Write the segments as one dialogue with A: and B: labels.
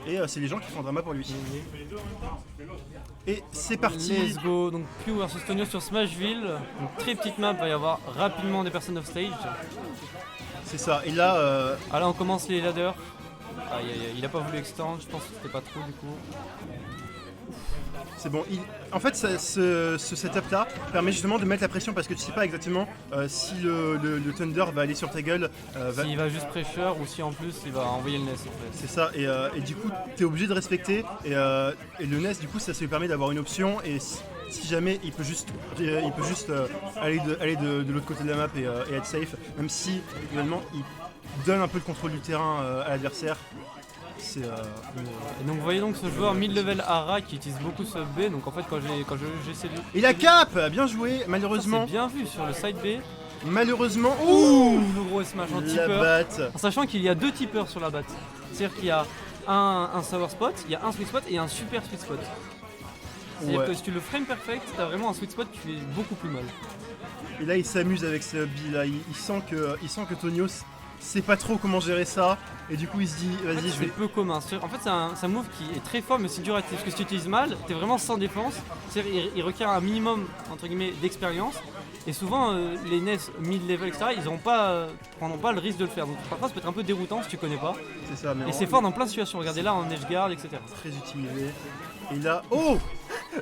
A: et c'est les gens qui font un drama pour lui. Et c'est parti.
B: Let's go. Donc Pew versus Tonio sur Smashville. Donc très petite map, va y avoir rapidement des personnes off stage.
A: C'est ça, et là...
B: Ah là on commence les ladders. Aïe aïe aïe, il a pas voulu extend, je pense que c'était pas trop du coup.
A: C'est bon, en fait ce setup là permet justement de mettre la pression parce que tu sais pas exactement si le Thunder va aller sur ta gueule.
B: S'il va juste pressure ou si en plus il va envoyer le Ness en fait.
A: C'est ça, et du coup tu es obligé de respecter et le Ness du coup ça lui permet d'avoir une option et si jamais il peut juste aller de l'autre côté de la map et être safe, même si également il donne un peu le contrôle du terrain à l'adversaire.
B: Et donc vous voyez donc ce joueur mid-level Ara qui utilise beaucoup ce B, donc en fait quand j'essaie de...
A: Et la cap, bien joué, malheureusement.
B: C'est bien vu sur le side B.
A: Malheureusement,
B: Ouh, le gros smash en
A: la
B: tipper.
A: batte.
B: En sachant qu'il y a deux tippers sur la batte. C'est-à-dire qu'il y a un sour spot, il y a un sweet spot et un super sweet spot. C'est-à-dire que si tu le frame perfect, t'as vraiment un sweet spot qui fait beaucoup plus mal.
A: Et là il s'amuse avec ce hobby là, il sent que Tonio sait pas trop comment gérer ça et du coup il se dit vas-y je vais...
B: C'est peu commun. En fait c'est un move qui est très fort mais c'est dur à utiliser parce que si tu utilises mal, t'es vraiment sans défense. C'est-à-dire il requiert un minimum entre guillemets d'expérience et souvent les Ness mid-level etc ils prendront pas le risque de le faire. Donc parfois ça peut être un peu déroutant si tu connais pas.
A: C'est ça, mais
B: et c'est fort dans plein de situations. Regardez là en edge guard etc.
A: Très utilisé. Et là, oh,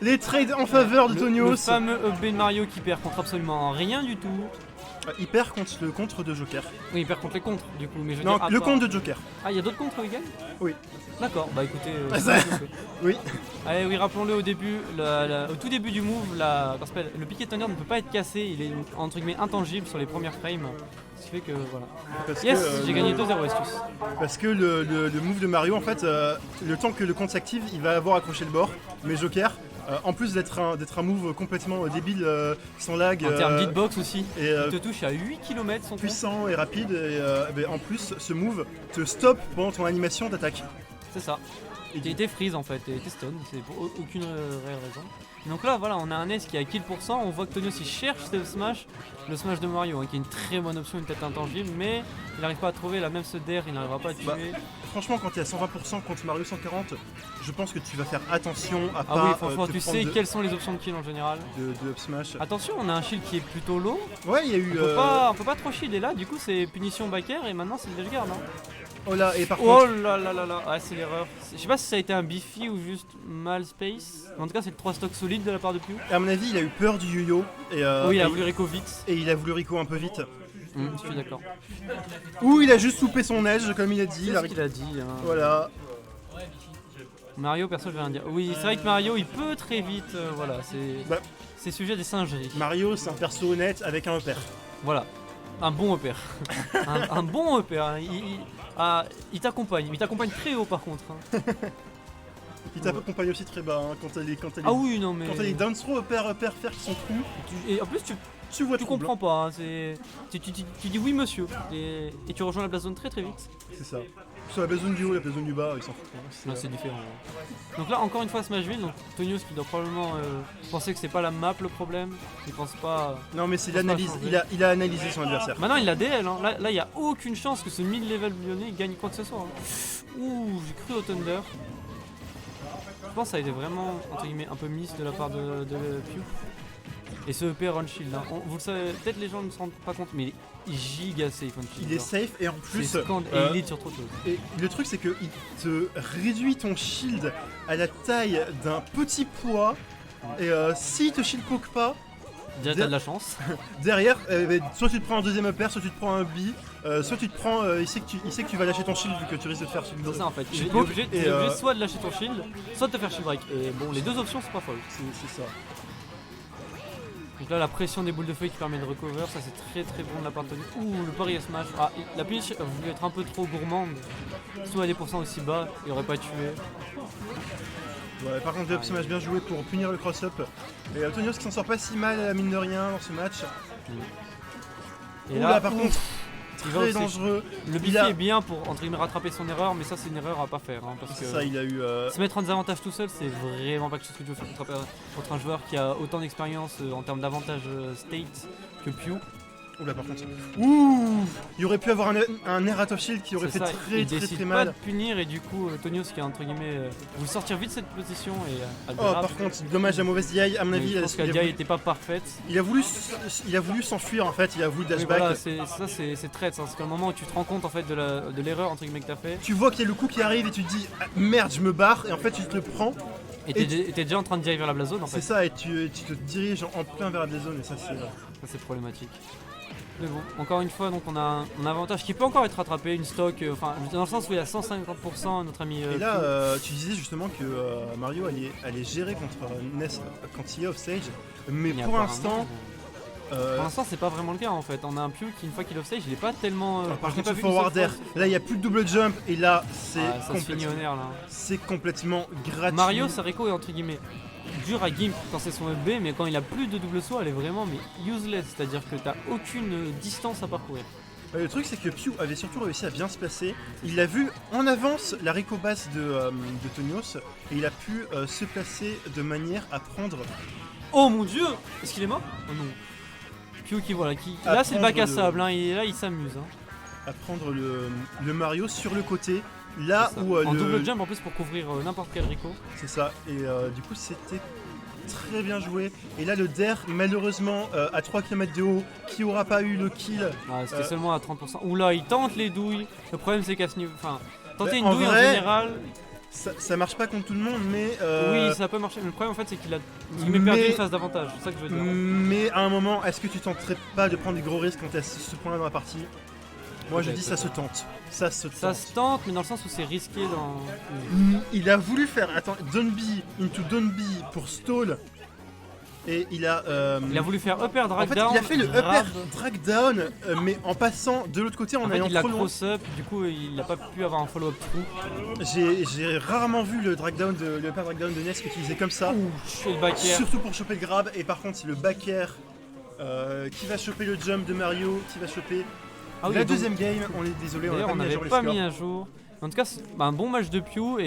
A: les trades en faveur de Tonios.
B: Le fameux up B de Mario qui perd contre absolument rien du tout.
A: Il perd contre le contre de Joker.
B: Oui, il perd contre les contres du coup. Mais je veux
A: Non,
B: dire,
A: le contre de Joker.
B: Ah, il y a d'autres contres où il gagne ?
A: Oui.
B: D'accord, bah écoutez.
A: Oui.
B: Allez, oui, rappelons-le au début, au tout début du move, le piqué de Thunder ne peut pas être cassé, il est entre guillemets intangible sur les premières frames. Ce qui fait que voilà. J'ai gagné 2-0 Estus.
A: Parce que le move de Mario, en fait, le temps que le compte s'active, il va avoir accroché le bord. Mais Joker, en plus d'être un move complètement débile, sans lag.
B: En termes d'hitbox aussi,
A: et,
B: il te touche à 8 km son
A: puissant et rapide. Et en plus, ce move te stoppe pendant ton animation d'attaque.
B: C'est ça. Il était freeze en fait, il était stun, c'est pour aucune réelle raison. Donc là voilà, on a un S qui a kill %, on voit que Tonio il cherche le smash de Mario qui est une très bonne option, une tête intangible, mais il n'arrive pas à trouver la même d'air, il n'arrivera pas à tuer.
A: Franchement quand tu es à 120% contre Mario 140, je pense que tu vas faire attention à pas...
B: Ah oui franchement tu sais quelles sont les options de kill en général
A: de up smash.
B: Attention, on a un shield qui est plutôt low.
A: Ouais il y a eu...
B: On peut pas trop shield et là du coup c'est punition backer et maintenant c'est le guard hein.
A: Oh là, et par contre...
B: Oh là là là là, ah, c'est l'erreur. Je sais pas si ça a été un biffy ou juste mal space. En tout cas, c'est le 3 stock solide de la part de Pew.
A: À mon avis, il a eu peur du yo-yo.
B: Oui, il a voulu Rico vite.
A: Et il a voulu Rico un peu vite.
B: Je suis d'accord.
A: Ou il a juste loupé son edge, comme il a dit.
B: C'est ce qu'il a dit. Hein.
A: Voilà.
B: Mario, perso, je vais rien dire. Oui, c'est vrai que Mario, il peut très vite. Voilà, c'est sujet des singeries.
A: Mario, c'est un perso honnête avec un repère.
B: Voilà. Un bon repère. un bon repère. Il t'accompagne. Il t'accompagne très haut par contre. Hein.
A: Il t'accompagne aussi très bas hein, quand elle est
B: Ah oui, non mais...
A: Quand elle est down throw, repère faire qui sont trous.
B: Et en plus, tu comprends pas. Hein, tu dis oui monsieur. Et tu rejoins la blast zone très très vite.
A: C'est ça. Sur la blast zone du haut, la blast zone du bas, ils s'en foutent.
B: Hein, c'est différent. Donc là, encore une fois, Smashville. Donc Tonios qui doit probablement penser que c'est pas la map le problème. Il pense pas...
A: Non mais c'est l'analyse. Il a analysé son adversaire.
B: Maintenant, il a DL. Hein. Là, il y a aucune chance que ce mid-level lyonnais gagne quoi que ce soit. Hein. Ouh, j'ai cru au Thunder. Je pense que ça a été vraiment entre guillemets un peu miss de la part de Pew. Et ce EP run shield, hein. Vous le savez, peut-être les gens ne se rendent pas compte, mais il est giga safe on shield.
A: Il est safe et en plus.
B: Et il lead sur trop de choses.
A: Et le truc c'est qu'il te réduit ton shield à la taille d'un petit poids. Et s'il te shield poke pas.
B: Déjà t'as de la chance.
A: Derrière, soit tu te prends un deuxième upper, soit tu te prends un B, soit tu te prends. Il sait que tu vas lâcher ton shield vu que tu risques de te faire shield.
B: C'est ça en fait. Il est obligé soit de lâcher ton shield, soit de te faire shield break. Et bon, les deux options c'est pas folle.
A: C'est ça.
B: Donc là la pression des boules de feu qui permet de recover, ça c'est très très bon de la part de Tony. Ouh le pari smash. Ah la punish a voulu être un peu trop gourmande. Soit à des pourcents aussi bas, il aurait pas tué.
A: Ouais, par contre le up smash bien joué pour punir le cross-up. Et Tonios qui s'en sort pas si mal mine de rien dans ce match.
B: Et
A: là par contre très dangereux.
B: Le biffy est bien pour entre guillemets rattraper son erreur, mais ça c'est une erreur à pas faire hein, parce que
A: ça il a eu
B: se mettre en désavantage tout seul c'est vraiment pas quelque chose que tu veux faire contre un joueur qui a autant d'expérience en termes d'avantage state que Pew.
A: Oula, par contre. Ouh, il aurait pu avoir un air out of shield qui aurait
B: C'est
A: fait
B: ça,
A: très
B: il
A: très
B: décide
A: très
B: pas
A: mal.
B: de punir et du coup Tonios qui a entre guillemets vous sortir vite de cette position et
A: Oh,
B: admirable.
A: par contre, dommage la mauvaise DI. À mon
B: Mais
A: avis,
B: je pense que la
A: il a
B: DI
A: voulu-
B: était pas parfaite.
A: il a voulu s'enfuir en fait. Il a voulu
B: Oui,
A: dashback.
B: voilà, c'est traite, hein. C'est qu'au moment où tu te rends compte en fait de l'erreur entre guillemets que t'as fait,
A: Tu vois qu'il y a le coup qui arrive et tu te dis ah, merde, je me barre. Et en fait, tu te le prends.
B: et t'es déjà en train de diriger vers la blazone en fait.
A: C'est ça, et tu te diriges en plein vers la zone. Et ça, c'est.
B: Ça c'est problématique. Mais bon, encore une fois, donc on a un avantage qui peut encore être rattrapé, une stock, enfin dans le sens où il y a 150% notre ami.
A: Et là, tu disais justement que Mario allait gérer contre Ness quand il est offstage, mais
B: mais
A: pour
B: apparemment,
A: l'instant,
B: pour l'instant c'est pas vraiment le cas en fait. On a un Pew qui une fois qu'il est offstage, il est pas tellement.
A: par
B: je l'ai
A: contre,
B: pas
A: ce
B: vu une seule
A: forward air,
B: fois.
A: là il n'y a plus de double jump, et là c'est
B: Ah, ça se finit au nerf là.
A: complètement gratuit.
B: Mario, Sariko est entre guillemets dur à gimp quand c'est son FB, mais quand il a plus de double saut, elle est vraiment useless, c'est-à-dire que t'as aucune distance à parcourir.
A: Le truc c'est que Pew avait surtout réussi à bien se placer, il a vu en avance la Rico basse de Tonios, et il a pu se placer de manière à prendre...
B: Oh mon dieu! Est-ce qu'il est mort? Oh non. Pew qui voilà, qui.
A: À
B: Là c'est le bac à
A: prendre
B: sable, hein, et là il s'amuse. Hein.
A: à prendre le Mario sur le côté, là
B: C'est ça.
A: où
B: En
A: le...
B: double jump en plus pour couvrir n'importe quel Rico.
A: C'est ça, et du coup c'était très bien joué. Et là le Der, malheureusement, à 3 km de haut, qui aura pas eu le kill.
B: Ah, c'était seulement à 30%. Oula, il tente les douilles. Le problème c'est qu'à ce niveau. Enfin, tenter
A: Bah,
B: une
A: en
B: douille en
A: vrai,
B: général.
A: Ça marche pas contre tout le monde, mais...
B: Oui, ça peut marcher. Mais le problème en fait c'est qu'il a perdu
A: mais-
B: une phase d'avantage. C'est ça que je veux dire.
A: Mais à un moment, est-ce que tu tenterais pas de prendre des gros risques quand t'es à ce point-là dans la partie? Moi je
B: Peut-être,
A: dis ça se
B: peut-être.
A: tente. Ça se
B: Ça
A: tente.
B: se tente, mais dans le sens où c'est risqué dans.
A: Il a voulu faire, attends, Donby into Donby pour stall. Et il a...
B: Il a voulu faire upper drag
A: en fait,
B: down.
A: il a fait le upper
B: grab.
A: drag down, mais en passant de l'autre côté, en
B: En fait,
A: allant
B: il a
A: trop loin.
B: cross up, du coup il a pas pu avoir un follow-up trou.
A: J'ai rarement vu le upper drag down de Ness utilisé comme ça.
B: Ouh, je fais le back air.
A: Surtout pour choper le grab, et par contre c'est le back air qui va choper le jump de Mario, qui va choper
B: Ah oui,
A: la
B: et donc-
A: deuxième game. On est désolé, on
B: D'ailleurs,
A: n'a
B: on
A: pas mis à
B: n'avait
A: jour les
B: pas
A: scores.
B: mis à jour. En tout cas, c'est un bon match de Pew et